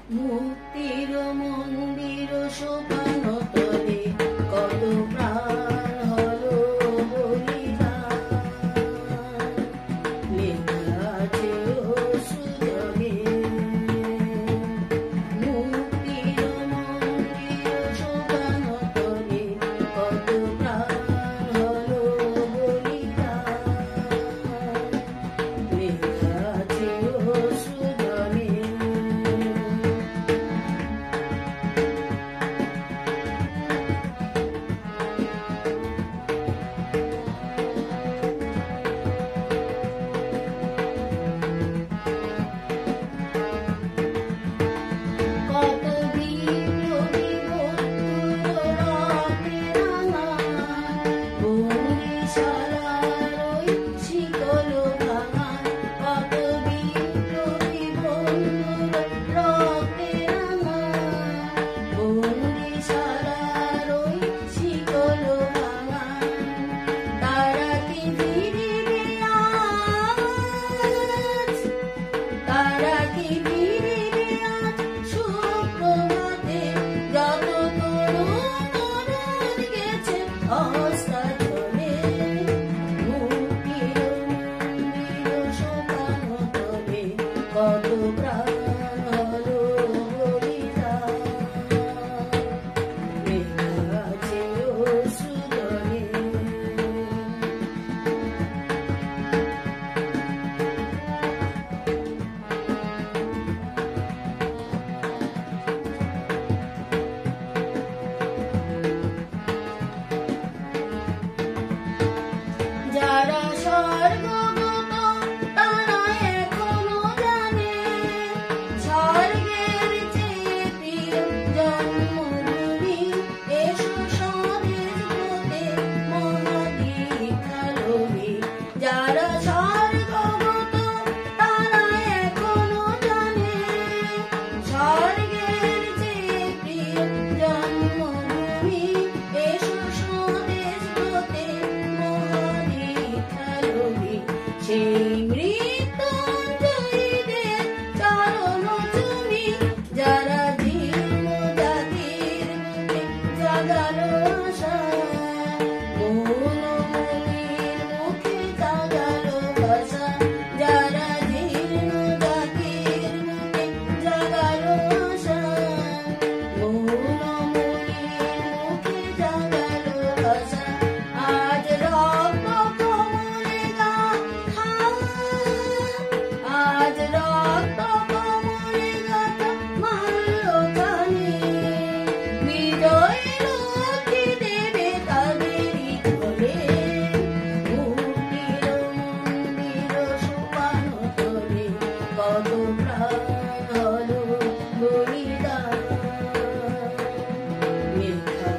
মুক্তির মন্দির সোপান তলে কত প্রাণ হলো বলিদান, লেখা আছে অশ্রুজলে। মুক্তির মন্দির সোপান তলে কত প্রাণ হলো বলিদান, লেখা আছে অশ্রুজলে। কত বিপ্লবী বন্ধুর রক্তে রাঙা বন্দিশালার ওই শিকল ভাঙা। কত বিপ্লবী বন্ধুর রক্তে রাঙা বন্দিশালার ওই শিকল ভাঙা। তারা কি ফিরিবে আজ, তারা কি ফিরিবে আজ সুপ্রভাতে, যত তরুণ গেছে অস্তাচলে। মুক্তির মন্দির সোপান তলে কত প্রাণ হলো বলিদান, লেখা আছে অশ্রুজলে। যারা স্বর্গগত তারা এখনো জানে, স্বর্গের চেয়ে প্রিয় জন্মভূমি। এসো স্বদেশ ব্রতে মহাদীক্ষা লভি। যারা স্বর্গগত তারা এখনো জানে, স্বর্গের চেয়ে প্রিয় জন্মভূমি। এসো স্বদেশ ব্রতে মহাদীক্ষা লভি। সেই মৃত্যুঞ্জয়ীদের চরণ চুমি, যারা জীর্ণ জাতির বুকে জাগালো আশা। মৌনমণির মুখে জাগালো ভাষা, যারা জীর্ণ জাতির বুকে জাগালো আশা। মৌনমণির মুখে জাগালো ভাষা। আজ রক্ত কমলে গাথা, আজ রক্ত কমলে গাথা মাল্যখানি। বিজয় লক্ষ্মী দেবে তাদেরই কোলে। মুক্তির মন্দির সোপান তলে কত প্রাণ হলো বলিদান, লেখা